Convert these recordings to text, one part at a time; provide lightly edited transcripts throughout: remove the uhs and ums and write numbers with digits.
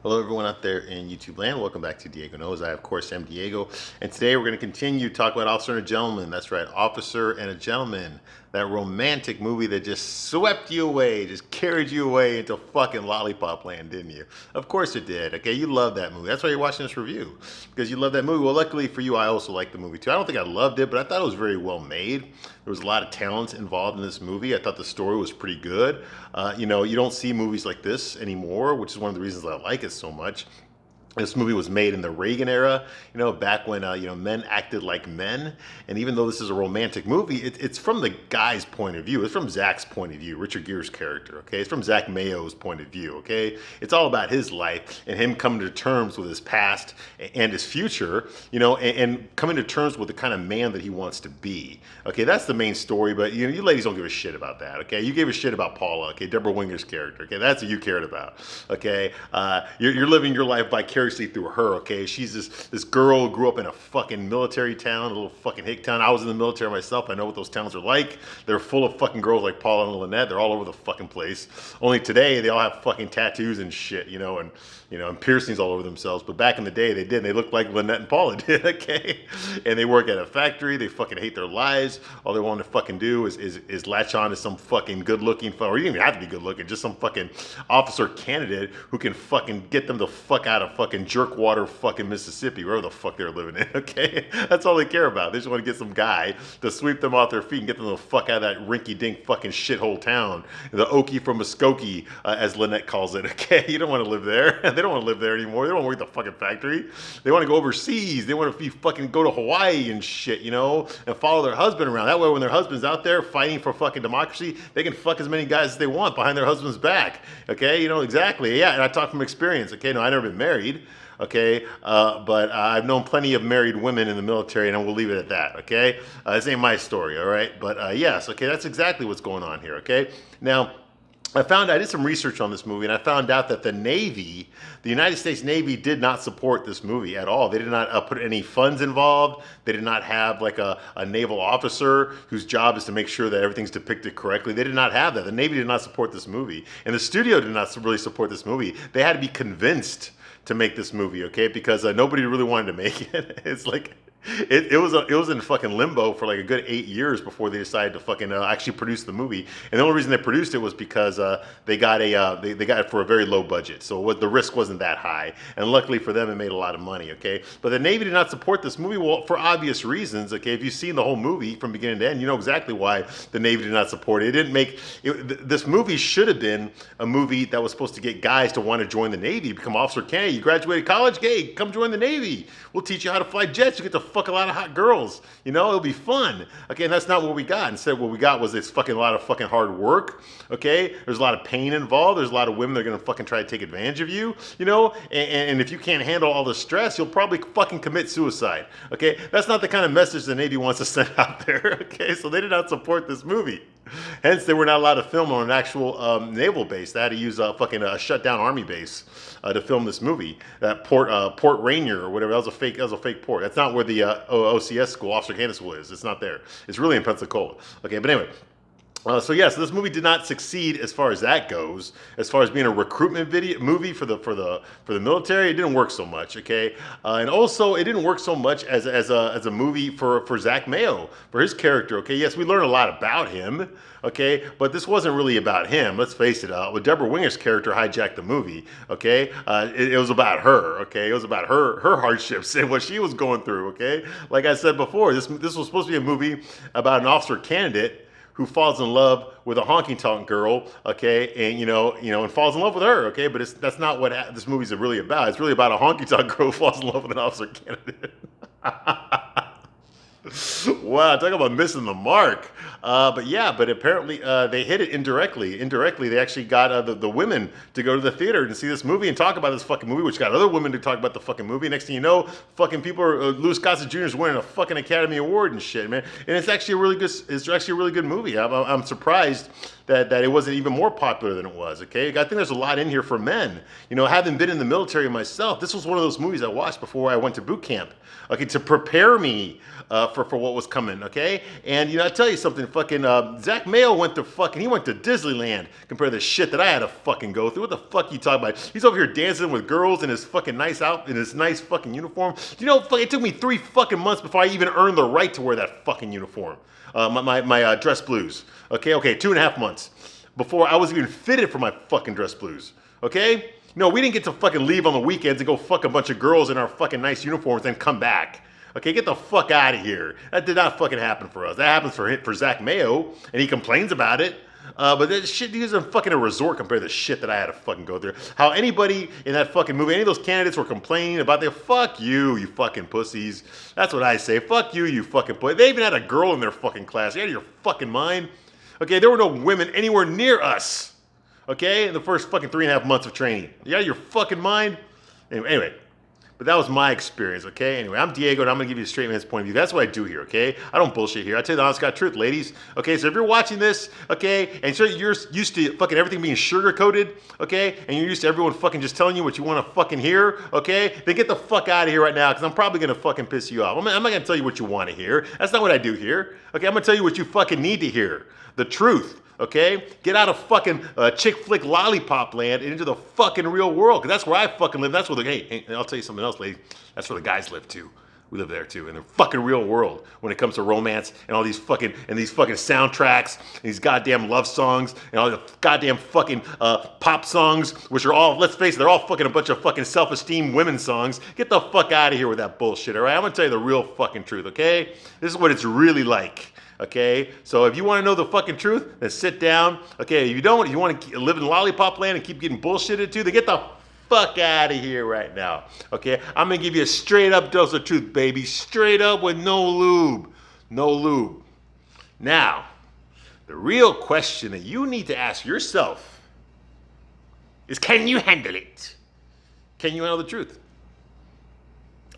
Hello, everyone out there in YouTube land. Welcome back to Diego Knows. I, of course, am Diego. And today we're going to continue to talk about Officer and a Gentleman. That's right, Officer and a Gentleman. That romantic movie that just swept you away, just carried you away into fucking lollipop land, didn't you? Of course it did. Okay, you love that movie. That's why you're watching this review, because you love that movie. Well, luckily for you, I also like the movie too. I don't think I loved it, but I thought it was very well made. There was a lot of talent involved in this movie. I thought the story was pretty good. You don't see movies like this anymore, which is one of the reasons I like it so much. This movie was made in the Reagan era, back when men acted like men. And even though this is a romantic movie, it's from the guy's point of view. It's from Zach's point of view, Richard Gere's character. Okay, it's from Zach Mayo's point of view. Okay, it's all about his life and him coming to terms with his past and his future. And coming to terms with the kind of man that he wants to be. Okay, that's the main story. But you ladies don't give a shit about that. Okay, you gave a shit about Paula. Okay, Deborah Winger's character. Okay, that's what you cared about. Okay, you're living your life vicariously through her. Okay, she's this girl who grew up in a fucking military town, a little fucking hick town. I was in the military myself. I know what those towns are like. They're full of fucking girls like Paula and Lynette. They're all over the fucking place. Only today they all have fucking tattoos and shit, and piercings all over themselves. But back in the day they did. They looked like Lynette and Paula did. Okay, and they work at a factory. They fucking hate their lives. All they want to fucking do is latch on to some fucking good looking, or you don't even have to be good looking, just some fucking officer candidate who can fucking get them the fuck out of fucking Jerkwater, fucking Mississippi, wherever the fuck they're living in. Okay, that's all they care about. They just want to get some guy to sweep them off their feet and get them the fuck out of that rinky-dink fucking shithole town, the Okie from Muskogee, as Lynette calls it. Okay, you don't want to live there. They don't want to live there anymore. They don't want to work at the fucking factory. They want to go overseas. They want to be fucking go to Hawaii and shit, and follow their husband around. That way, when their husband's out there fighting for fucking democracy, they can fuck as many guys as they want behind their husband's back. Okay, exactly. Yeah, and I talk from experience. Okay, no, I've never been married. Okay, but I've known plenty of married women in the military, and we'll leave it at that. Okay, this ain't my story. All right, but yes, okay, that's exactly what's going on here. Okay, now. I did some research on this movie, and I found out that the United States Navy, did not support this movie at all. They did not put any funds involved. They did not have like a naval officer whose job is to make sure that everything's depicted correctly. They did not have that. The Navy did not support this movie, and the studio did not really support this movie. They had to be convinced to make this movie, okay? Because nobody really wanted to make it. It's like it was in fucking limbo for like a good 8 years before they decided to fucking actually produce the movie. And the only reason they produced it was because they got it for a very low budget, so the risk wasn't that high. And luckily for them, it made a lot of money. Okay, but the Navy did not support this movie, well, for obvious reasons. Okay, if you've seen the whole movie from beginning to end, you know exactly why the Navy did not support it. It didn't make it, this movie should have been a movie that was supposed to get guys to want to join the Navy, become officer candidate. You graduated college, hey, come join the Navy. We'll teach you how to fly jets. You get to fuck a lot of hot girls. It'll be fun. Okay, and that's not what we got. Instead, what we got was this fucking lot of fucking hard work. Okay, there's a lot of pain involved. There's a lot of women that are gonna fucking try to take advantage of you. And if you can't handle all the stress, you'll probably fucking commit suicide. Okay, that's not the kind of message the Navy wants to send out there. Okay, so they did not support this movie. Hence, they were not allowed to film on an actual naval base. They had to use a fucking shut down army base to film this movie. That Port Rainier or whatever. That was a fake port. That's not where the OCS school, Officer Candidate School, is. It's not there. It's really in Pensacola. Okay, but anyway. So this movie did not succeed as far as that goes. As far as being a recruitment movie for the military, it didn't work so much. Okay, and also it didn't work so much as a movie for Zach Mayo, for his character. Okay, yes, we learned a lot about him. Okay, but this wasn't really about him. Let's face it. With Deborah Winger's character hijacked the movie. Okay, it was about her. Okay, it was about her hardships and what she was going through. Okay, like I said before, this was supposed to be a movie about an officer candidate who falls in love with a honky tonk girl, okay, and falls in love with her, okay, but that's not what this movie's really about. It's really about a honky tonk girl who falls in love with an officer candidate. Wow, talk about missing the mark. But apparently they hit it indirectly. Indirectly, they actually got the women to go to the theater and see this movie and talk about this fucking movie, which got other women to talk about the fucking movie. Next thing you know, fucking people are Louis Gossett Jr. is winning a fucking Academy Award and shit, man. And it's actually a really good movie. I'm surprised that it wasn't even more popular than it was, okay? I think there's a lot in here for men. You know, having been in the military myself, this was one of those movies I watched before I went to boot camp, okay, to prepare me for what was coming, okay? And, you know, I tell you something, fucking Zach Mayo went to Disneyland compared to the shit that I had to fucking go through. What the fuck you talking about? He's over here dancing with girls in his fucking nice fucking uniform. You know, it took me 3 fucking months before I even earned the right to wear that fucking uniform. My dress blues. Okay, 2.5 months before I was even fitted for my fucking dress blues. Okay? No, we didn't get to fucking leave on the weekends and go fuck a bunch of girls in our fucking nice uniforms and come back. Okay, get the fuck out of here. That did not fucking happen for us. That happens for Zach Mayo, and he complains about it. But that shit, he was in fucking a resort compared to the shit that I had to fucking go through. How anybody in that fucking movie, any of those candidates were complaining about their, fuck you fucking pussies. That's what I say. Fuck you fucking pussy. They even had a girl in their fucking class. You out of your fucking mind? Okay, there were no women anywhere near us. Okay, in the first fucking 3.5 months of training. You out of your fucking mind? Anyway. But that was my experience, okay? Anyway, I'm Diego, and I'm going to give you a straight man's point of view. That's what I do here, okay? I don't bullshit here. I tell you the honest God truth, ladies. Okay, so if you're watching this, okay, and so you're used to fucking everything being sugar-coated, okay, and you're used to everyone fucking just telling you what you want to fucking hear, okay, then get the fuck out of here right now, because I'm probably going to fucking piss you off. I'm not going to tell you what you want to hear. That's not what I do here, okay? I'm going to tell you what you fucking need to hear. The truth. Okay? Get out of fucking Chic-Flick lollipop land and into the fucking real world. Because that's where I fucking live. That's where hey, I'll tell you something else, lady. That's where the guys live too. We live there too. In the fucking real world. When it comes to romance and all these fucking, soundtracks, and these goddamn love songs, and all the goddamn fucking pop songs, which are all, let's face it, they're all fucking a bunch of fucking self-esteem women songs. Get the fuck out of here with that bullshit, alright? I'm gonna tell you the real fucking truth, okay? This is what it's really like. Okay, so if you want to know the fucking truth, then sit down. Okay, if you want to live in lollipop land and keep getting bullshitted to, then get the fuck out of here right now. Okay, I'm gonna give you a straight up dose of truth, baby. Straight up with no lube. No lube. Now, the real question that you need to ask yourself is, can you handle it? Can you handle the truth?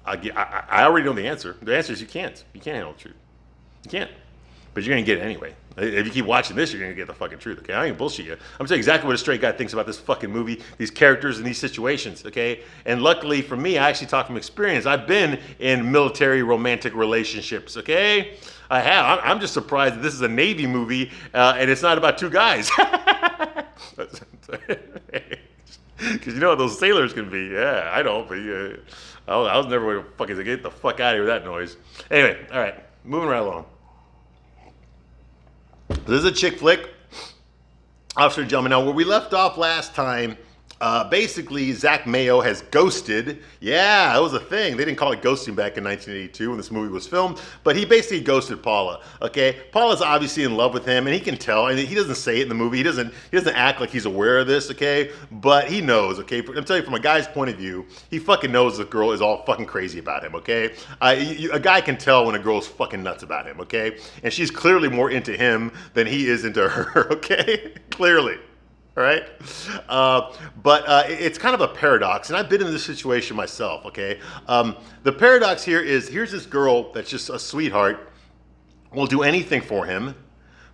I already know the answer. The answer is you can't. You can't handle the truth. You can't. But you're going to get it anyway. If you keep watching this, you're going to get the fucking truth, okay? I ain't bullshit you. I'm telling you exactly what a straight guy thinks about this fucking movie, these characters, and these situations, okay? And luckily for me, I actually talk from experience. I've been in military romantic relationships, okay? I have. I'm just surprised that this is a Navy movie, and it's not about 2 guys. Because you know what those sailors can be. Yeah, I don't, but yeah. I was never going to fucking get the fuck out of here with that noise. Anyway, all right, moving right along. This is a chick flick, officer and gentleman. Now, where we left off last time, basically Zach Mayo has ghosted. Yeah, that was a thing. They didn't call it ghosting back in 1982 when this movie was filmed, but he basically ghosted Paula. Okay, Paula's obviously in love with him, and he can tell. And he doesn't say it in the movie. He doesn't act like he's aware of this. Okay, but he knows. Okay, I'm telling you from a guy's point of view, he fucking knows the girl is all fucking crazy about him. Okay, a guy can tell when a girl's fucking nuts about him. Okay, and she's clearly more into him than he is into her. Okay, clearly. All right, but it's kind of a paradox, and I've been in this situation myself. Okay, the paradox here is, here's this girl that's just a sweetheart, will do anything for him,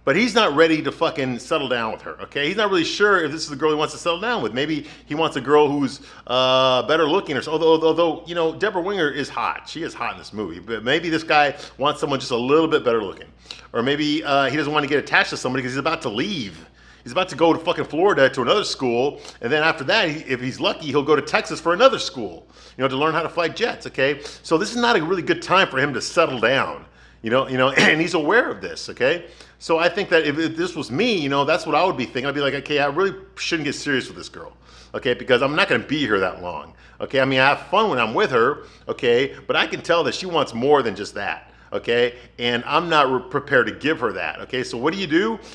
but he's not ready to fucking settle down with her. Okay, he's not really sure if this is the girl he wants to settle down with. Maybe he wants a girl who's better looking, or so. Although you know, Deborah Winger is hot. She is hot in this movie, but maybe this guy wants someone just a little bit better looking, or maybe he doesn't want to get attached to somebody because he's about to leave. He's about to go to fucking Florida to another school, and then after that, if he's lucky, he'll go to Texas for another school, you know, to learn how to fly jets, okay? So this is not a really good time for him to settle down, you know, and he's aware of this, okay? So I think that if this was me, you know, that's what I would be thinking. I'd be like, okay, I really shouldn't get serious with this girl, okay? Because I'm not going to be here that long, okay? I mean, I have fun when I'm with her, okay? But I can tell that she wants more than just that. Okay, and I'm not prepared to give her that. Okay, so what do?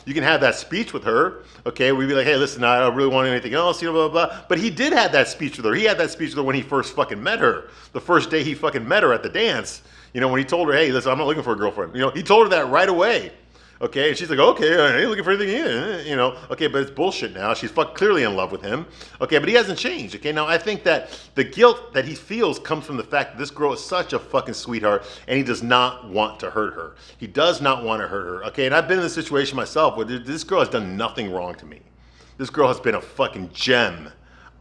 You can have that speech with her. Okay, we'd be like, hey, listen, I don't really want anything else, you know, blah, blah, blah. But he did have that speech with her. He had that speech with her when he first fucking met her. The first day he fucking met her at the dance. You know, when he told her, hey, listen, I'm not looking for a girlfriend. You know, he told her that right away. Okay, and she's like, okay, I ain't looking for anything either, you know. Okay, but it's bullshit now. She's clearly in love with him. Okay, but he hasn't changed. Okay, now I think that the guilt that he feels comes from the fact that this girl is such a fucking sweetheart, and he does not want to hurt her. He does not want to hurt her. Okay, and I've been in this situation myself where this girl has done nothing wrong to me. This girl has been a fucking gem.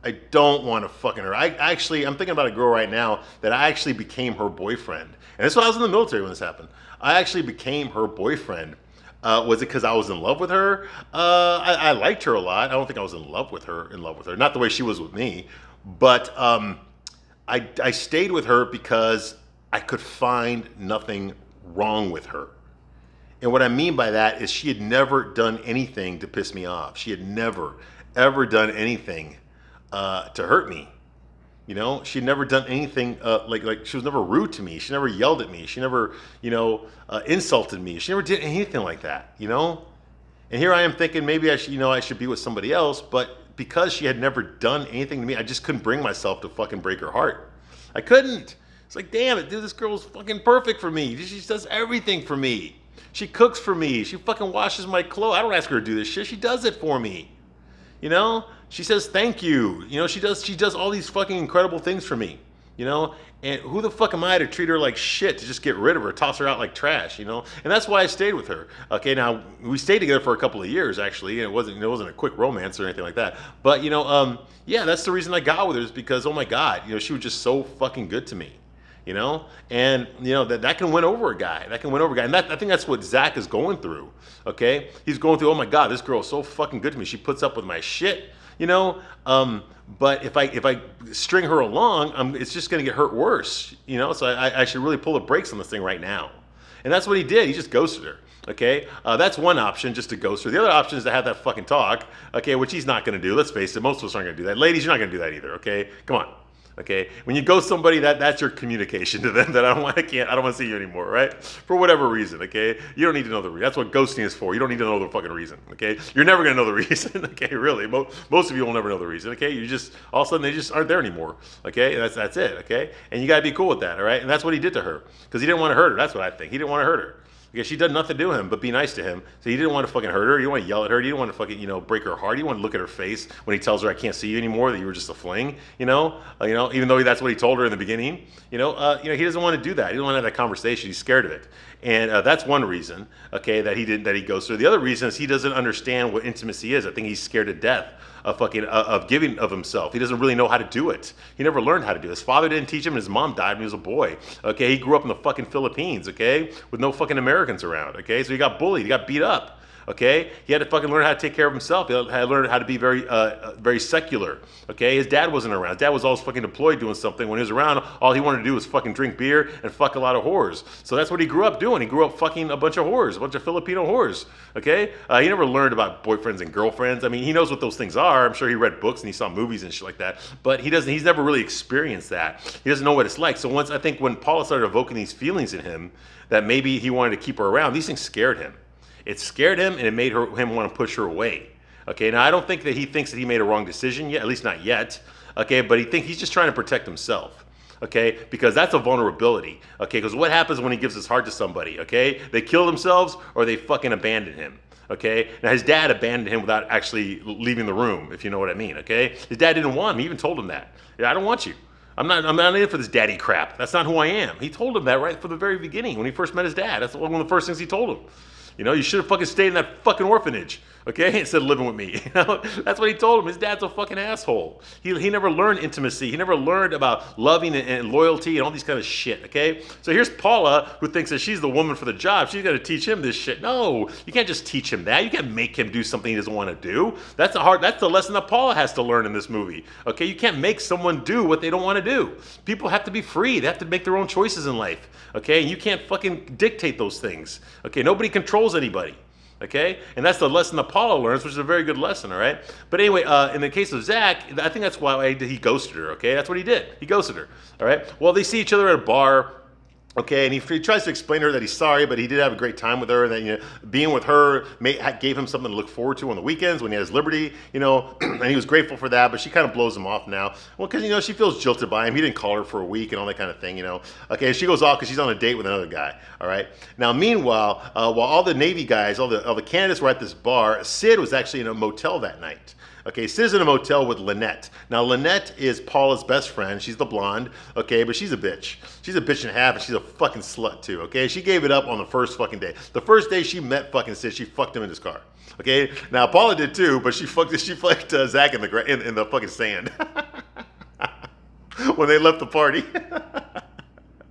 I don't want to fucking her. I'm thinking about a girl right now that I actually became her boyfriend. And this was when I was in the military when this happened. I actually became her boyfriend. Was it because I was in love with her? I liked her a lot. I don't think I was in love with her. Not the way she was with me. But I stayed with her because I could find nothing wrong with her. And what I mean by that is she had never done anything to piss me off. She had never, ever done anything to hurt me. You know, she'd never done anything like she was never rude to me. She never yelled at me. She never, insulted me. She never did anything like that, you know? And here I am thinking maybe I should be with somebody else, but because she had never done anything to me, I just couldn't bring myself to fucking break her heart. I couldn't. It's like, damn it, dude, this girl's fucking perfect for me. She does everything for me. She cooks for me. She fucking washes my clothes. I don't ask her to do this shit. She does it for me. You know, she says thank you. You know, she does all these fucking incredible things for me. You know, and who the fuck am I to treat her like shit, to just get rid of her, toss her out like trash? You know, and that's why I stayed with her. Okay, now we stayed together for a couple of years actually, and it wasn't a quick romance or anything like that. But yeah, that's the reason I got with her, is because, oh my god, she was just so fucking good to me. And that can win over a guy. And I think that's what Zach is going through. Okay, he's going through, oh my god, this girl is so fucking good to me. She puts up with my shit. But if I string her along, it's just gonna get hurt worse. So I should really pull the brakes on this thing right now. And that's what he did. He just ghosted her. Okay, that's one option, just to ghost her. The other option is to have that fucking talk. Okay, which he's not gonna do. Let's face it, most of us aren't gonna do that. Ladies, you're not gonna do that either. Okay, come on. Okay, when you ghost somebody, that's your communication to them that I don't want to see you anymore, right? For whatever reason, okay? You don't need to know the reason. That's what ghosting is for. You don't need to know the fucking reason, okay? You're never gonna know the reason, okay? Really, most of you will never know the reason, okay? You just all of a sudden they just aren't there anymore, okay? That's it, okay? And you gotta be cool with that, all right? And that's what he did to her, because he didn't want to hurt her. That's what I think. He didn't want to hurt her. Because she done nothing to him but be nice to him. So he didn't want to fucking hurt her. He didn't want to yell at her. He didn't want to fucking, break her heart. He didn't want to look at her face when he tells her, I can't see you anymore, that you were just a fling, even though that's what he told her in the beginning. He doesn't want to do that. He doesn't want to have that conversation. He's scared of it. And that's one reason, okay, that he goes through. The other reason is he doesn't understand what intimacy is. I think he's scared to death of giving of himself. He doesn't really know how to do it. He never learned how to do it. His father didn't teach him, and his mom died when he was a boy. Okay, he grew up in the fucking Philippines, okay, with no fucking Americans around, okay? So he got bullied, he got beat up. Okay, he had to fucking learn how to take care of himself. He had to learn how to be very secular. Okay, his dad wasn't around. His dad was always fucking deployed doing something. When he was around, all he wanted to do was fucking drink beer and fuck a lot of whores. So that's what he grew up doing. He grew up fucking a bunch of whores, a bunch of Filipino whores. Okay, he never learned about boyfriends and girlfriends. I mean, he knows what those things are. I'm sure he read books and he saw movies and shit like that. But he's never really experienced that. He doesn't know what it's like. So I think when Paula started evoking these feelings in him, that maybe he wanted to keep her around, these things scared him. It scared him, and it made him want to push her away. Okay, now I don't think that he thinks that he made a wrong decision yet, at least not yet. Okay, but he's just trying to protect himself. Okay, because that's a vulnerability. Okay, because what happens when he gives his heart to somebody? Okay, they kill themselves or they fucking abandon him. Okay, now his dad abandoned him without actually leaving the room, if you know what I mean. Okay, his dad didn't want him. He even told him that. I don't want you. I'm not in it for this daddy crap. That's not who I am. He told him that right from the very beginning when he first met his dad. That's one of the first things he told him. You should have fucking stayed in that fucking orphanage, okay, instead of living with me. That's what he told him. His dad's a fucking asshole. He never learned intimacy. He never learned about loving and loyalty and all these kind of shit, okay? So here's Paula, who thinks that she's the woman for the job. She's got to teach him this shit. No, you can't just teach him that. You can't make him do something he doesn't want to do. That's the lesson that Paula has to learn in this movie, okay? You can't make someone do what they don't want to do. People have to be free. They have to make their own choices in life, okay? And you can't fucking dictate those things, okay? Nobody controls anybody, okay? And that's the lesson that Paula learns, which is a very good lesson, all right? But anyway, in the case of Zach, I think that's why he ghosted her, okay? That's what he did. He ghosted her, all right? Well, they see each other at a bar, Okay, and he tries to explain to her that he's sorry, but he did have a great time with her, and that being with her gave him something to look forward to on the weekends when he has liberty, and he was grateful for that. But she kind of blows him off now, well, because she feels jilted by him. He didn't call her for a week and all that kind of thing. Okay, she goes off because she's on a date with another guy. All right. Now, meanwhile, while all the Navy guys, all the candidates were at this bar, Sid was actually in a motel that night. Okay, Sid's in a motel with Lynette. Now, Lynette is Paula's best friend. She's the blonde, okay, but she's a bitch. She's a bitch and a half, and she's a fucking slut, too, okay? She gave it up on the first fucking day. The first day she met fucking Sid, she fucked him in his car, okay? Now, Paula did, too, but she fucked Zach in the fucking sand when they left the party.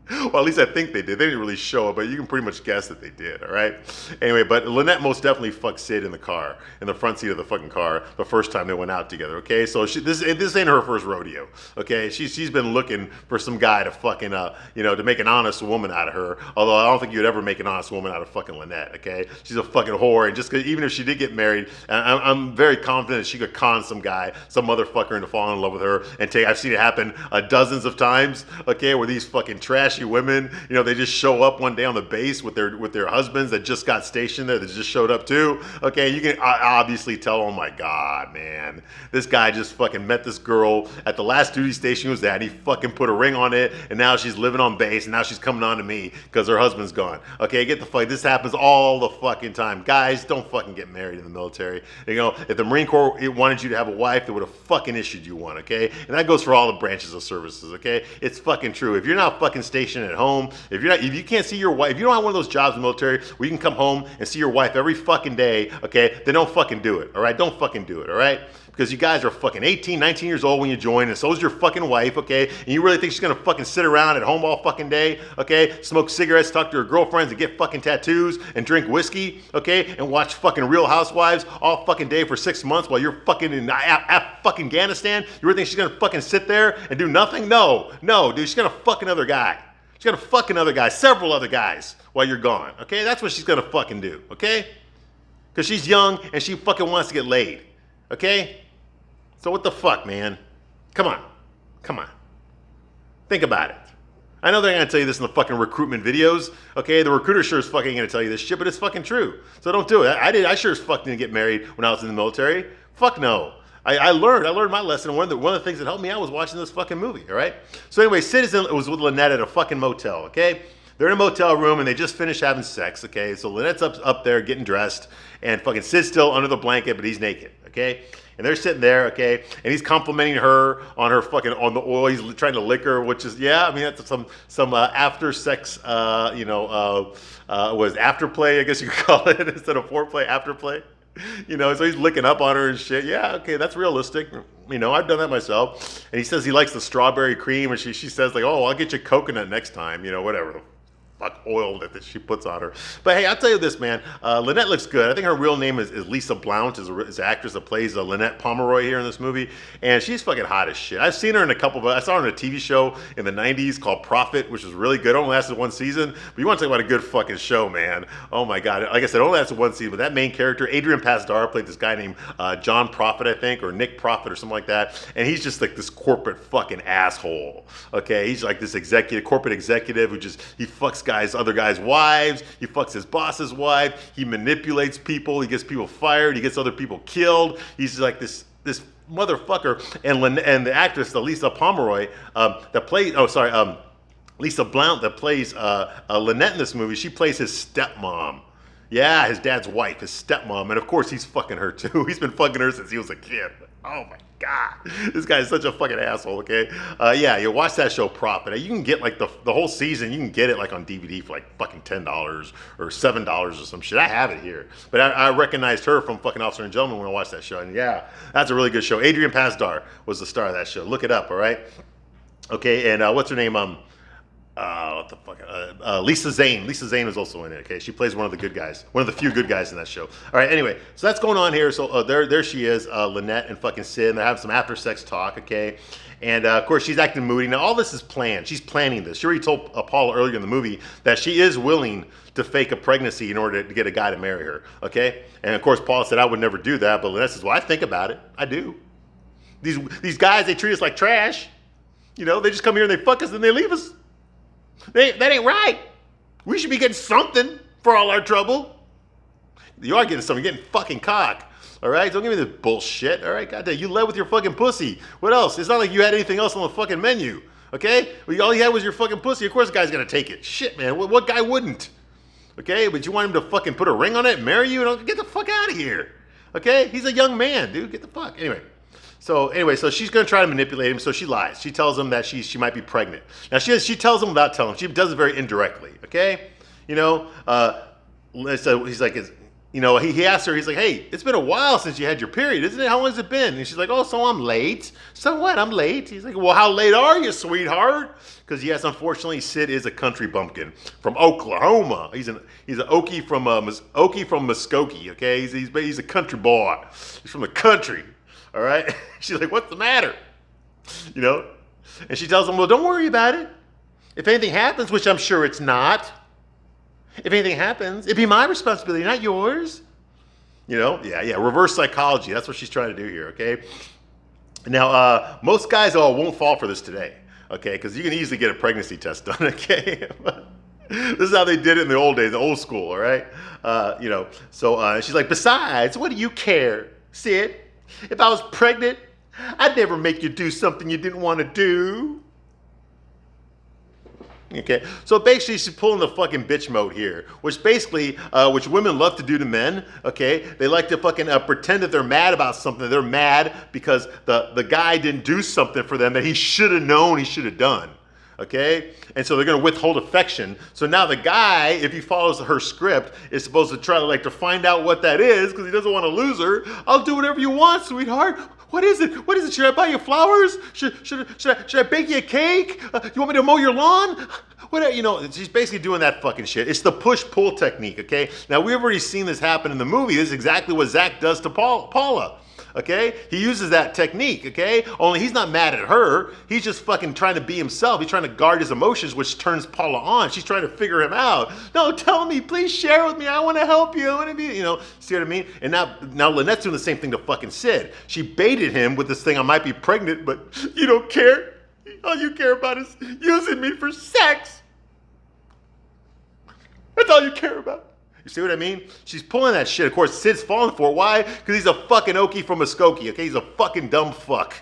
Well, at least I think they did. They didn't really show it, but you can pretty much guess that they did, all right? Anyway, but Lynette most definitely fucked Sid in the car, in the front seat of the fucking car, the first time they went out together, okay? So this ain't her first rodeo, okay? She's been looking for some guy to fucking, to make an honest woman out of her, although I don't think you'd ever make an honest woman out of fucking Lynette, okay? She's a fucking whore, and even if she did get married, I'm very confident that she could con some guy, some motherfucker into falling in love with her, and I've seen it happen dozens of times, okay, where these fucking trashy women, they just show up one day on the base with their husbands that just got stationed there, that just showed up too. Okay, you can obviously tell, oh my God, man, this guy just fucking met this girl at the last duty station he was at. He fucking put a ring on it, and now she's living on base, and now she's coming on to me because her husband's gone. Okay, get the fuck. This happens all the fucking time. Guys, don't fucking get married in the military. If the Marine Corps wanted you to have a wife, they would have fucking issued you one. Okay, and that goes for all the branches of services. Okay, it's fucking true. If you're not fucking stationed at home, if you can't see your wife, if you don't have one of those jobs in the military where you can come home and see your wife every fucking day, okay, then don't fucking do it, all right? Don't fucking do it, all right? Because you guys are fucking 18, 19 years old when you join, and so is your fucking wife, okay? And you really think she's gonna fucking sit around at home all fucking day, okay? Smoke cigarettes, talk to her girlfriends, and get fucking tattoos, and drink whiskey, okay? And watch fucking Real Housewives all fucking day for 6 months while you're fucking in fucking Afghanistan? You really think she's gonna fucking sit there and do nothing? No, dude, she's gonna fuck another guy. She's gonna fuck another guy, several other guys while you're gone, okay? That's what she's gonna fucking do, okay? Because she's young and she fucking wants to get laid, okay? So what the fuck, man? Come on. Think about it. I know they're gonna tell you this in the fucking recruitment videos, okay? The recruiter sure is fucking gonna tell you this shit, but it's fucking true. So don't do it. I sure as fuck didn't get married when I was in the military. Fuck no. I learned my lesson. One of the things that helped me out was watching this fucking movie, all right? So anyway, Sid was with Lynette at a fucking motel, okay? They're in a motel room and they just finished having sex, okay? So Lynette's up there getting dressed, and fucking Sid's still under the blanket, but he's naked, okay? And they're sitting there, okay? And he's complimenting her on the oil. He's trying to lick her, which is, yeah, I mean, that's some after sex, was afterplay, I guess you could call it, instead of foreplay, afterplay. So he's licking up on her and shit. Yeah, okay, that's realistic. I've done that myself. And he says he likes the strawberry cream, and she says, like, oh, I'll get you coconut next time, whatever the fuck oil that she puts on her. But hey, I'll tell you this, man. Lynette looks good. I think her real name is Lisa Blount, is the actress that plays Lynette Pomeroy here in this movie. And she's fucking hot as shit. I've seen her in I saw her in a TV show in the 90s called Prophet, which was really good. It only lasted one season. But you want to talk about a good fucking show, man. Oh my God. Like I said, it only lasted one season. But that main character, Adrian Pasdar, played this guy named John Prophet, I think, or Nick Prophet or something like that. And he's just like this corporate fucking asshole. Okay? He's like this corporate executive who he fucks other guys' wives. He fucks his boss's wife. He manipulates people. He gets people fired. He gets other people killed. He's like this motherfucker. And the actress, the Lisa Pomeroy, Lisa Blount, that plays Lynette in this movie, she plays his stepmom. Yeah, his dad's wife, his stepmom. And of course, he's fucking her too. He's been fucking her since he was a kid. Oh my God. This guy is such a fucking asshole, okay? Yeah, you watch that show, Prophet. You can get like the whole season, you can get it like on DVD for like fucking $10 or $7 or some shit. I have it here. But I recognized her from fucking Officer and Gentleman when I watched that show. And yeah, that's a really good show. Adrian Pasdar was the star of that show. Look it up, all right? Okay, and what's her name? What the fuck? Lisa Zane. Lisa Zane is also in it. Okay, she plays one of the good guys, one of the few good guys in that show. All right. Anyway, so that's going on here. So there she is, Lynette and fucking Sid. And they're having some after sex talk. Okay, and of course she's acting moody. Now all this is planned. She's planning this. She already told Paul earlier in the movie that she is willing to fake a pregnancy in order to get a guy to marry her. Okay, and of course Paul said I would never do that, but Lynette says, well, I think about it. I do. These guys, they treat us like trash. They just come here and they fuck us and they leave us. That ain't right. We should be getting something for all our trouble. You are getting something. You're getting fucking cock. All right? Don't give me this bullshit. All right? Goddamn. You led with your fucking pussy. What else? It's not like you had anything else on the fucking menu. Okay? Well, all you had was your fucking pussy. Of course the guy's going to take it. Shit, man. What guy wouldn't? Okay? But you want him to fucking put a ring on it and marry you? Get the fuck out of here. Okay? He's a young man, dude. Get the fuck. So she's going to try to manipulate him. So she lies. She tells him that she might be pregnant. Now, she tells him without telling him. She does it very indirectly. Okay? So he's like, he asked her, he's like, hey, it's been a while since you had your period, isn't it? How long has it been? And she's like, oh, so I'm late. So what? I'm late. He's like, well, how late are you, sweetheart? Because yes, unfortunately, Sid is a country bumpkin from Oklahoma. He's an Okie from Muskogee. Okay, he's a country boy. He's from the country. All right. She's like, what's the matter? And she tells him, well, don't worry about it. If anything happens, which I'm sure it's not. If anything happens, it'd be my responsibility, not yours. Yeah, reverse psychology. That's what she's trying to do here, okay? Now, most guys won't fall for this today, okay? Because you can easily get a pregnancy test done, okay? This is how they did it in the old days, the old school, all right? So she's like, besides, what do you care, Sid? If I was pregnant, I'd never make you do something you didn't want to do. Okay, so basically she's pulling the fucking bitch mode here, which women love to do to men, okay? They like to fucking pretend that they're mad about something. They're mad because the guy didn't do something for them that he should have known he should have done, okay? And so they're going to withhold affection. So now the guy, if he follows her script, is supposed to try to find out what that is because he doesn't want to lose her. I'll do whatever you want, sweetheart. What is it? What is it? Should I buy you flowers? Should I bake you a cake? You want me to mow your lawn? She's basically doing that fucking shit. It's the push-pull technique, okay? Now, we've already seen this happen in the movie. This is exactly what Zach does to Paula, okay? He uses that technique, okay? Only he's not mad at her. He's just fucking trying to be himself. He's trying to guard his emotions, which turns Paula on. She's trying to figure him out. No, tell me. Please share with me. I want to help you. I want to be, see what I mean? And now Lynette's doing the same thing to fucking Sid. She baited him with this thing, I might be pregnant, but you don't care. All you care about is using me for sex. That's all you care about. You see what I mean? She's pulling that shit. Of course, Sid's falling for it. Why? Because he's a fucking Okie from Muskogee, okay? He's a fucking dumb fuck,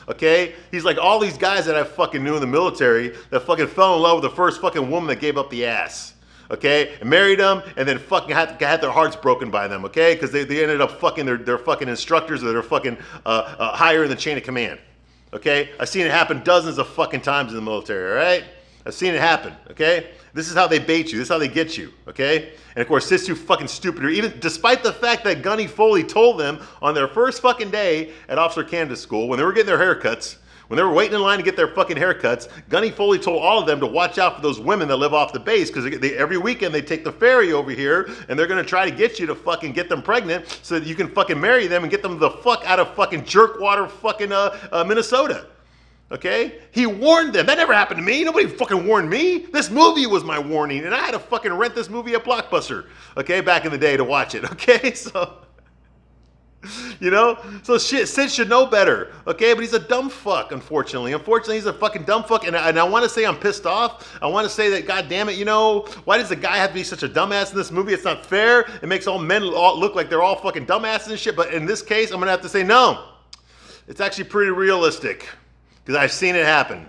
okay? He's like all these guys that I fucking knew in the military that fucking fell in love with the first fucking woman that gave up the ass, okay? And married them and then fucking had their hearts broken by them, okay? Because they ended up fucking their fucking instructors or their fucking higher in the chain of command, okay? I've seen it happen dozens of fucking times in the military, all right? I've seen it happen, okay? This is how they bait you. This is how they get you, okay? And of course, Sid's too fucking stupid. Even despite the fact that Gunny Foley told them on their first fucking day at Officer Candace School, when they were getting their haircuts, when they were waiting in line to get their fucking haircuts, Gunny Foley told all of them to watch out for those women that live off the base because every weekend they take the ferry over here and they're going to try to get you to fucking get them pregnant so that you can fucking marry them and get them the fuck out of fucking Jerkwater fucking Minnesota. Okay? He warned them. That never happened to me. Nobody fucking warned me. This movie was my warning, and I had to fucking rent this movie at Blockbuster, okay, back in the day to watch it, okay? So, So Sid should know better, okay? But he's a dumb fuck, unfortunately. Unfortunately, he's a fucking dumb fuck, and I want to say I'm pissed off. I want to say that, God damn it, why does the guy have to be such a dumbass in this movie? It's not fair. It makes all men look like they're all fucking dumbasses and shit, but in this case, I'm going to have to say no. It's actually pretty realistic. Because I've seen it happen.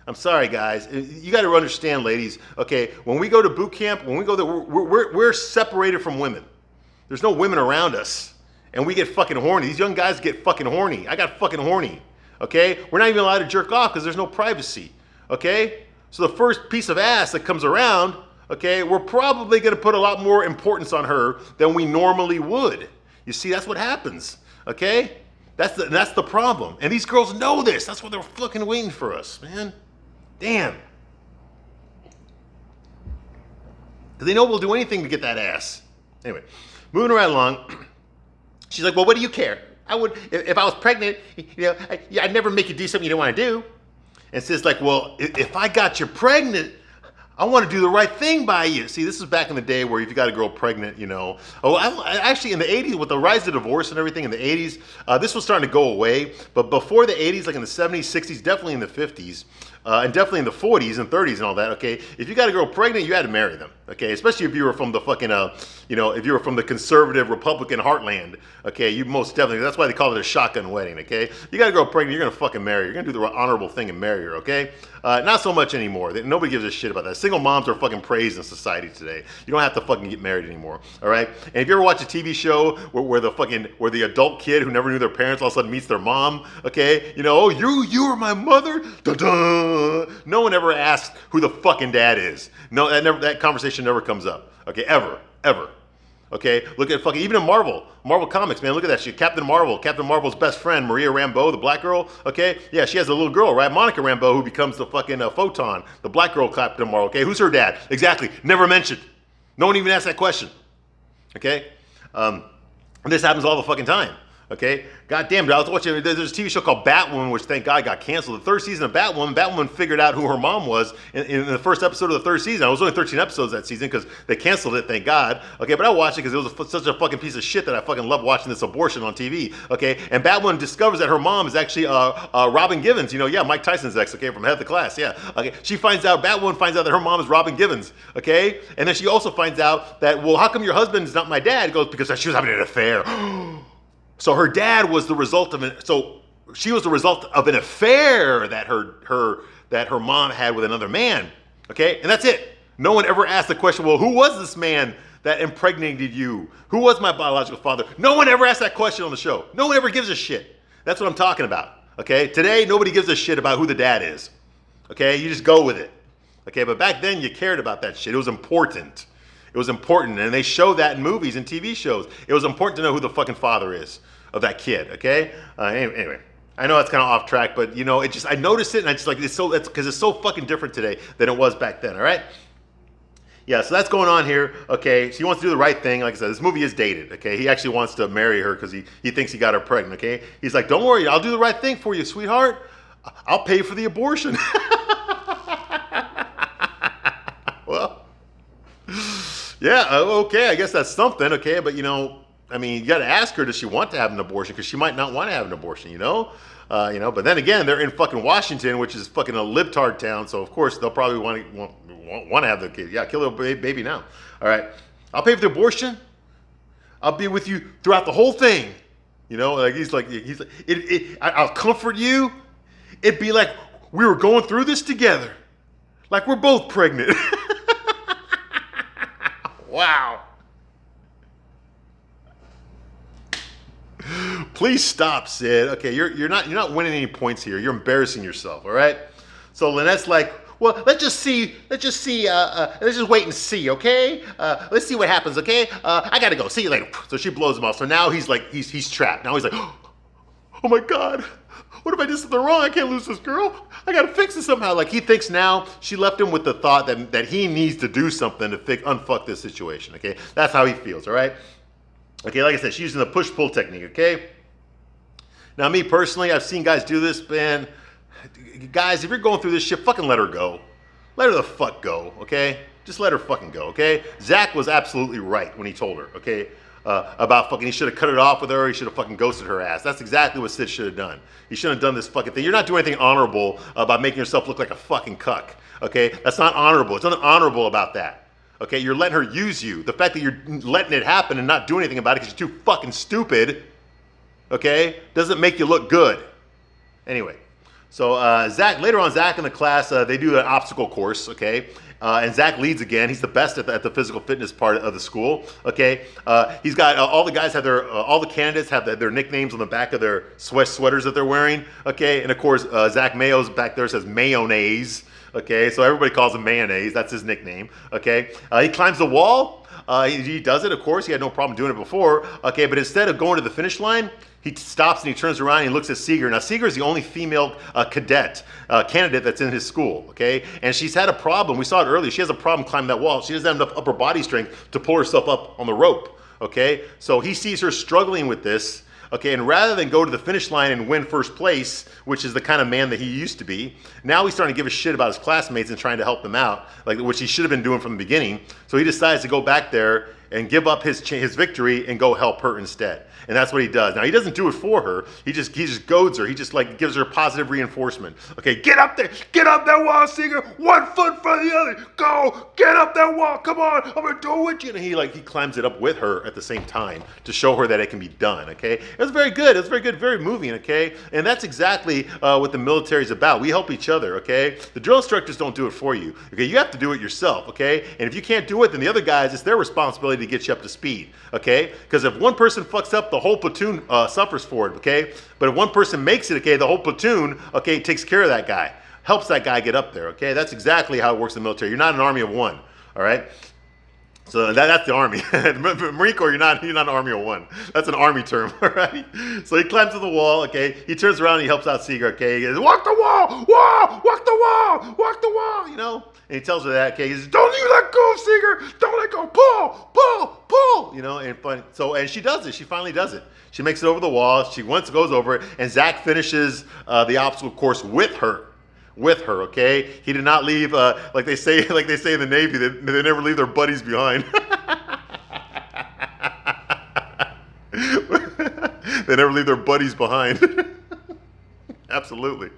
I'm sorry, guys. You got to understand, ladies. Okay, when we go to boot camp, when we go there, we're separated from women. There's no women around us, and we get fucking horny. These young guys get fucking horny. I got fucking horny. Okay, we're not even allowed to jerk off because there's no privacy. Okay, so the first piece of ass that comes around, okay, we're probably going to put a lot more importance on her than we normally would. You see, that's what happens. Okay. That's the problem. And these girls know this. That's why they're fucking waiting for us, man. Damn. Because they know we'll do anything to get that ass. Anyway, moving right along. She's like, well, what do you care? I would, if I was pregnant, I'd never make you do something you don't want to do. And Sid's like, well, if I got you pregnant, I want to do the right thing by you. See, this is back in the day where if you got a girl pregnant, actually in the 80s with the rise of divorce and everything in the 80s, this was starting to go away. But before the 80s, like in the 70s, 60s, definitely in the 50s, and definitely in the 40s and 30s and all that, okay, if you got a girl pregnant, you had to marry them, okay, especially if you were from the fucking, if you were from the conservative Republican heartland, okay, you most definitely, that's why they call it a shotgun wedding, okay, you got a girl pregnant, you're gonna fucking marry her, you're gonna do the honorable thing and marry her, okay, not so much anymore, nobody gives a shit about that. Single moms are fucking praised in society today. You don't have to fucking get married anymore, all right, and if you ever watch a TV show where the adult kid who never knew their parents all of a sudden meets their mom, okay, oh, you are my mother, da-da. No one ever asks who the fucking dad is. No, that conversation never comes up. Okay, ever. Okay, look at fucking, even in Marvel Comics, man, look at that shit. Captain Marvel's best friend, Maria Rambeau, the black girl, okay? Yeah, she has a little girl, right? Monica Rambeau, who becomes the fucking Photon, the black girl Captain Marvel, okay? Who's her dad? Exactly, never mentioned. No one even asked that question, okay? And this happens all the fucking time. Okay, God damn it! I was watching. There's a TV show called Batwoman, which thank God got canceled. The third season of Batwoman figured out who her mom was in the first episode of the third season. I was only 13 episodes that season because they canceled it. Thank God. Okay, but I watched it because it was such a fucking piece of shit that I fucking love watching this abortion on TV. Okay, and Batwoman discovers that her mom is actually Robin Givens. Mike Tyson's ex. Okay, from Head of the Class. Yeah. Okay, Batwoman finds out that her mom is Robin Givens. Okay, and then she also finds out that, well, how come your husband is not my dad? He goes, because she was having an affair. So her dad was the result of she was the result of an affair that her mom had with another man. Okay, and that's it. No one ever asked the question, well, who was this man that impregnated you? Who was my biological father? No one ever asked that question on the show. No one ever gives a shit. That's what I'm talking about. Okay, today nobody gives a shit about who the dad is. Okay, you just go with it. Okay, but back then you cared about that shit. It was important. It was important, and they show that in movies and TV shows. It was important to know who the fucking father is of that kid, okay? Anyway, I know that's kind of off track, but I noticed it, and I just like, that's because it's so fucking different today than it was back then, all right? Yeah, so that's going on here, okay? She wants to do the right thing. Like I said, this movie is dated, okay? He actually wants to marry her because he thinks he got her pregnant, okay? He's like, don't worry, I'll do the right thing for you, sweetheart. I'll pay for the abortion. Well, yeah, okay, I guess that's something, okay? But, you got to ask her, does she want to have an abortion? Because she might not want to have an abortion, But then again, they're in fucking Washington, which is fucking a libtard town, so of course they'll probably want to have the kid. Yeah, kill the baby now. All right, I'll pay for the abortion. I'll be with you throughout the whole thing. He's like, I'll comfort you. It'd be like we were going through this together, like we're both pregnant. Wow. Please stop, Sid. Okay, you're not winning any points here. You're embarrassing yourself, all right? So Lynette's like, well, let's just wait and see, okay? Let's see what happens, okay? I gotta go. See you later. So she blows him off. So now he's like, he's trapped. Now he's like, oh my God. What if I did something wrong? I can't lose this girl. I gotta fix it somehow. Like, he thinks now she left him with the thought that he needs to do something to unfuck this situation, okay? That's how he feels, all right? Okay, like I said, she's using the push-pull technique, okay? Now, me personally, I've seen guys do this, man. Guys, if you're going through this shit, fucking let her go. Let her the fuck go, okay? Just let her fucking go, okay? Zach was absolutely right when he told her, okay? About fucking, he should have cut it off with her. He should have fucking ghosted her ass. That's exactly what Sid should have done. He shouldn't have done this fucking thing. You're not doing anything honorable about making yourself look like a fucking cuck, okay? That's not honorable. It's nothing honorable about that, okay? You're letting her use you. The fact that you're letting it happen and not doing anything about it because you're too fucking stupid, okay, doesn't make you look good. Anyway, so later on, Zach in the class, they do an obstacle course, okay? And Zach leads again. He's the best at the physical fitness part of the school. Okay, he's got all the guys have all the candidates have their nicknames on the back of their sweaters that they're wearing. Okay, and of course Zach Mayo's back there says mayonnaise. Okay, so everybody calls him mayonnaise. That's his nickname. Okay, he climbs the wall. He does it. Of course, he had no problem doing it before. Okay, but instead of going to the finish line, he stops and he turns around and he looks at Seeger. Now, Seeger is the only female candidate that's in his school, okay? And she's had a problem. We saw it earlier. She has a problem climbing that wall. She doesn't have enough upper body strength to pull herself up on the rope, okay? So he sees her struggling with this, okay? And rather than go to the finish line and win first place, which is the kind of man that he used to be, now he's starting to give a shit about his classmates and trying to help them out, like which he should have been doing from the beginning. So he decides to go back there and give up his victory and go help her instead. And that's what he does. Now, he doesn't do it for her. He just goads her. He just like gives her positive reinforcement. Okay, get up there. Get up that wall, Seeger. 1 foot for the other. Go. Get up that wall. Come on. I'm going to do it with you. And he climbs it up with her at the same time to show her that it can be done. Okay, it was very good. It was very good, very moving. Okay, and that's exactly what the military is about. We help each other. Okay, the drill instructors don't do it for you. Okay, you have to do it yourself. Okay, and if you can't do it, then the other guys, it's their responsibility to get you up to speed. Okay, because if one person fucks up, the whole platoon suffers for it. Okay, but if one person makes it, okay, the whole platoon, okay, takes care of that guy, helps that guy get up there. Okay, that's exactly how it works in the military. You're not an army of one. All right. So that's the Army. Marine Corps, you're not an army of one. That's an Army term, all right? So he climbs to the wall, okay? He turns around and he helps out Seeger, okay? He goes, walk the wall, walk the wall, walk the wall, you know? And he tells her that, okay? He says, don't you let go, Seeger, don't let go, pull, you know? And she does it. She finally does it. She makes it over the wall. She goes over it, and Zach finishes the obstacle course with her. Okay? He did not leave, like they say in the Navy, they never leave their buddies behind. They never leave their buddies behind. Absolutely.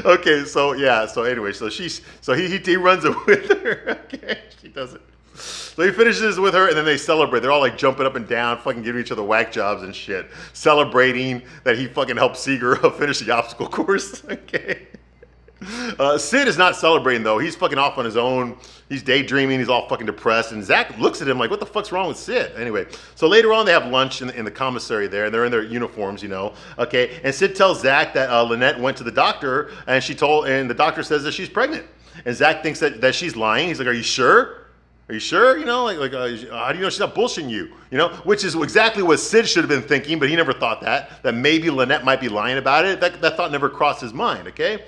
Okay, so yeah, so anyway, so he runs it with her. Okay, she does it. So he finishes with her, and then they celebrate. They're all like jumping up and down, fucking giving each other whack jobs and shit, celebrating that he fucking helped Seeger finish the obstacle course. Okay. Sid is not celebrating though. He's fucking off on his own. He's daydreaming. He's all fucking depressed. And Zach looks at him like, what the fuck's wrong with Sid? Anyway, so later on they have lunch in the commissary there. And they're in their uniforms, you know. Okay, and Sid tells Zach that Lynette went to the doctor and the doctor says that she's pregnant. And Zach thinks that she's lying. He's like, are you sure? Are you sure? You know, how do you know she's not bullshitting you? You know, which is exactly what Sid should have been thinking, but he never thought that maybe Lynette might be lying about it. That thought never crossed his mind. Okay.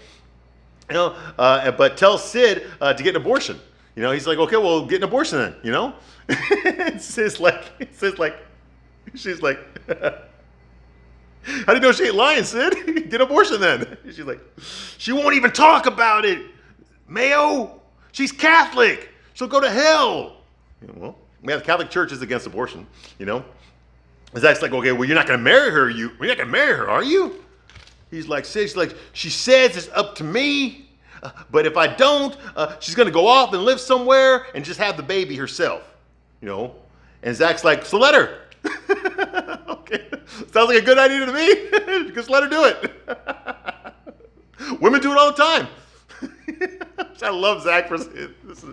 You know, but tells Sid to get an abortion. You know, he's like, okay, well, get an abortion then. You know, she's like, how do you know she ain't lying, Sid? Get an abortion then. She's like, she won't even talk about it. Mayo, she's Catholic. She'll go to hell. Well, we have the Catholic Church is against abortion. You know, Zach's like, okay, well, you're not gonna marry her. You're not gonna marry her, are you? He's like, she says it's up to me, but if I don't, she's going to go off and live somewhere and just have the baby herself, you know? And Zach's like, so let her. Okay, sounds like a good idea to me. Just let her do it. Women do it all the time. I love Zach for this.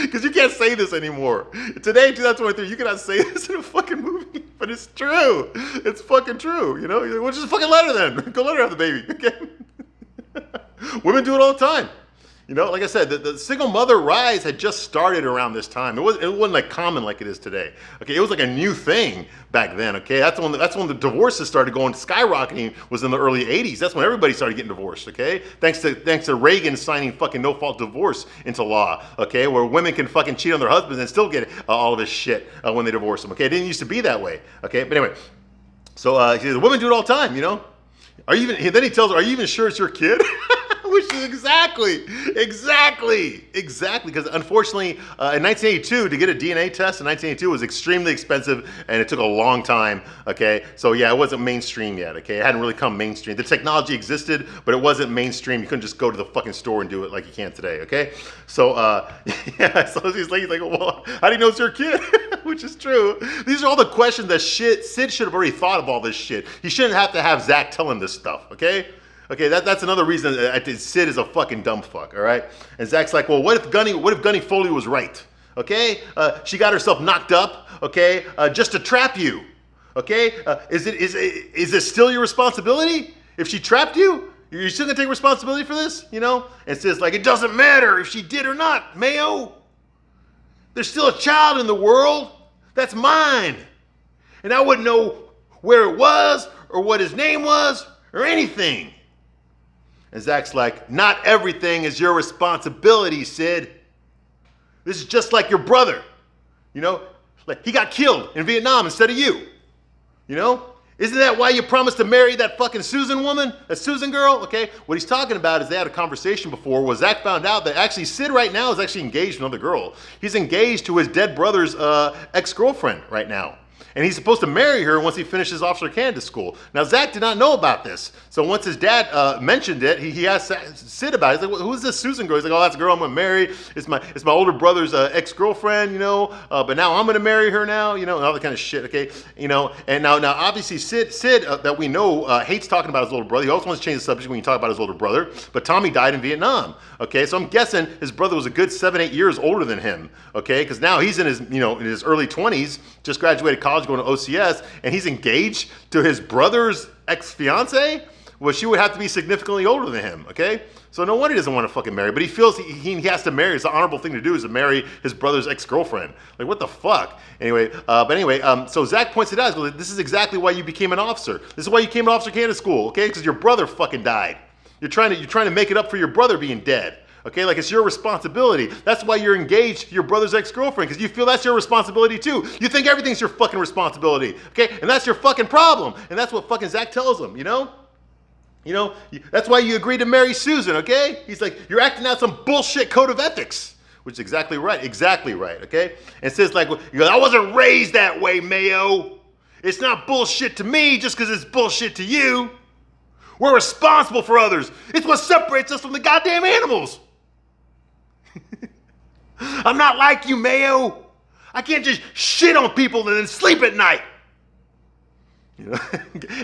Because you can't say this anymore. Today, in 2023, you cannot say this in a fucking movie. But it's true. It's fucking true. You know? Well, just fucking let her then. Go let her have the baby. Okay? Women do it all the time. You know, like I said, the single mother rise had just started around this time. It wasn't like common like it is today. Okay, it was like a new thing back then. Okay, that's when the divorces started going skyrocketing. Was in the early '80s. That's when everybody started getting divorced. Okay, thanks to Reagan signing fucking no fault divorce into law. Okay, where women can fucking cheat on their husbands and still get all of this shit when they divorce them. Okay, it didn't used to be that way. Okay, but anyway, so the women do it all the time. You know, then he tells her, "Are you even sure it's your kid?" Which is exactly, because unfortunately, in 1982, to get a DNA test in 1982 was extremely expensive, and it took a long time, okay? So yeah, it wasn't mainstream yet, okay? It hadn't really come mainstream. The technology existed, but it wasn't mainstream. You couldn't just go to the fucking store and do it like you can today, okay? So, yeah, so he's like, well, how do you know it's your kid? Which is true. These are all the questions that Sid should have already thought of all this shit. He shouldn't have to have Zach tell him this stuff, okay? Okay, that's another reason Sid is a fucking dumb fuck, all right? And Zach's like, well, what if Gunny Foley was right? Okay, she got herself knocked up, okay, just to trap you, okay? Is it still your responsibility if she trapped you? You're still gonna take responsibility for this, you know? And Sid's like, it doesn't matter if she did or not, Mayo. There's still a child in the world that's mine, and I wouldn't know where it was or what his name was or anything. And Zach's like, not everything is your responsibility, Sid. This is just like your brother. You know, like he got killed in Vietnam instead of you. You know, Isn't that why you promised to marry that fucking Susan woman? That Susan girl? Okay. What he's talking about is they had a conversation before where Zach found out that actually Sid right now is actually engaged to another girl. He's engaged to his dead brother's ex-girlfriend right now. And he's supposed to marry her once he finishes Officer Candidate school. Now, Zach did not know about this. So once his dad mentioned it, he asked Sid about it. He's like, well, who's this Susan girl? He's like, oh, that's a girl I'm going to marry. It's my older brother's ex-girlfriend, you know. But now I'm going to marry her now, you know, and all that kind of shit, okay? You know, and now obviously Sid that we know hates talking about his older brother. He always wants to change the subject when you talk about his older brother. But Tommy died in Vietnam, okay? So I'm guessing his brother was a good 7-8 years older than him, okay? Because now he's in his early 20s, just graduated college, going to OCS, and he's engaged to his brother's ex-fiance. Well, she would have to be significantly older than him, okay? So no wonder he doesn't want to fucking marry, but he feels he has to marry. It's the honorable thing to do is to marry his brother's ex-girlfriend. Like, what the fuck? Anyway, so Zach points it out. Well, this is exactly why you became an officer. This is why you came to Officer Candidate School, okay? Because your brother fucking died. You're trying to make it up for your brother being dead. Okay, like it's your responsibility. That's why you're engaged to your brother's ex-girlfriend, because you feel that's your responsibility too. You think everything's your fucking responsibility, okay? And that's your fucking problem. And that's what fucking Zach tells him, you know? You know, that's why you agreed to marry Susan, okay? He's like, you're acting out some bullshit code of ethics, which is exactly right, okay? And says like, I wasn't raised that way, Mayo. It's not bullshit to me just because it's bullshit to you. We're responsible for others. It's what separates us from the goddamn animals. I'm not like you, Mayo. I can't just shit on people and then sleep at night. You know?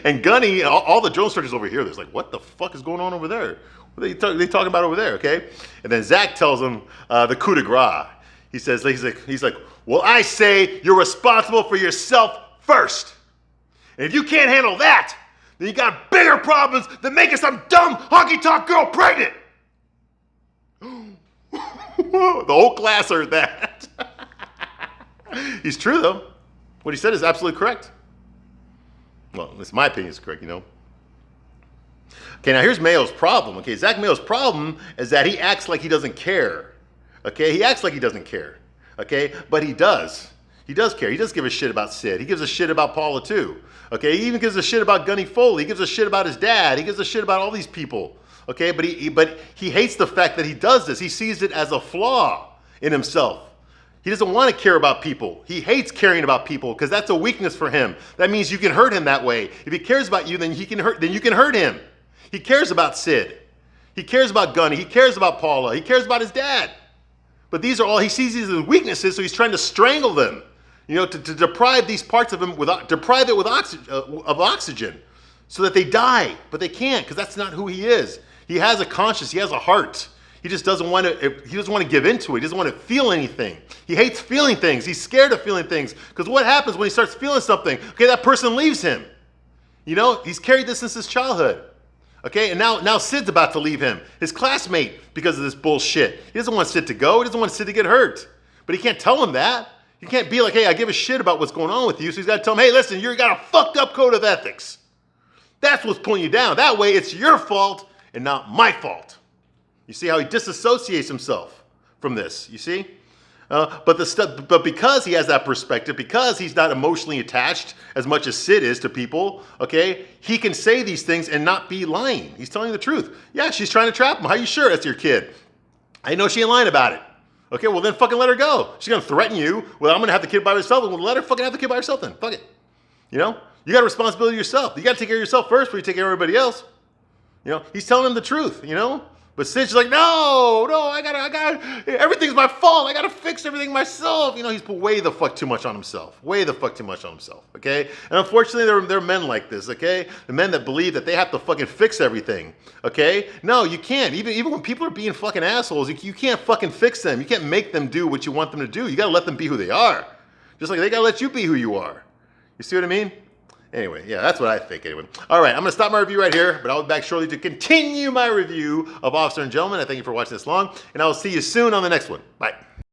And Gunny, all the drill instructors over here, they're like, what the fuck is going on over there? What are they talking about over there, okay? And then Zach tells him the coup de grace. He's like, well, I say you're responsible for yourself first. And if you can't handle that, then you got bigger problems than making some dumb honky-tonk girl pregnant. The whole class heard that. He's true, though. What he said is absolutely correct. Well, at least my opinion is correct, you know. Okay, now here's Mayo's problem. Okay, Zach Mayo's problem is that he acts like he doesn't care. Okay, he acts like he doesn't care. Okay, but he does. He does care. He does give a shit about Sid. He gives a shit about Paula, too. Okay, he even gives a shit about Gunny Foley. He gives a shit about his dad. He gives a shit about all these people. Okay, but he hates the fact that he does this. He sees it as a flaw in himself. He doesn't want to care about people. He hates caring about people because that's a weakness for him. That means you can hurt him that way. If he cares about you, then you can hurt him. He cares about Sid. He cares about Gunny. He cares about Paula. He cares about his dad. But these are all, he sees these as weaknesses, so he's trying to strangle them. You know, to deprive these parts of him, deprive it of oxygen so that they die. But they can't, because that's not who he is. He has a conscience. He has a heart. He just doesn't want to give into it. He doesn't want to feel anything. He hates feeling things. He's scared of feeling things. Because what happens when he starts feeling something? Okay, that person leaves him. You know, he's carried this since his childhood. Okay, and now Sid's about to leave him, his classmate, because of this bullshit. He doesn't want Sid to go. He doesn't want Sid to get hurt. But he can't tell him that. He can't be like, hey, I give a shit about what's going on with you. So he's got to tell him, hey, listen, you got a fucked up code of ethics. That's what's pulling you down. That way it's your fault and not my fault. You see how he disassociates himself from this, you see? But because he has that perspective, because he's not emotionally attached as much as Sid is to people, okay, he can say these things and not be lying. He's telling the truth. Yeah, she's trying to trap him. How you sure that's your kid? I know she ain't lying about it. Okay, well then fucking let her go. She's gonna threaten you. Well, I'm gonna have the kid by herself. Well, let her fucking have the kid by herself then. Fuck it. You know? You got a responsibility yourself. You gotta take care of yourself first before you take care of everybody else. You know? He's telling him the truth, you know? But Sid's like, no, I gotta, everything's my fault. I gotta fix everything myself. You know, he's put way the fuck too much on himself. Way the fuck too much on himself, okay? And unfortunately, there are men like this, okay? The men that believe that they have to fucking fix everything, okay? No, you can't. Even when people are being fucking assholes, you can't fucking fix them. You can't make them do what you want them to do. You gotta let them be who they are. Just like they gotta let you be who you are. You see what I mean? Anyway, yeah, that's what I think anyway. All right, I'm going to stop my review right here, but I'll be back shortly to continue my review of Officer and Gentleman. I thank you for watching this long, and I will see you soon on the next one. Bye.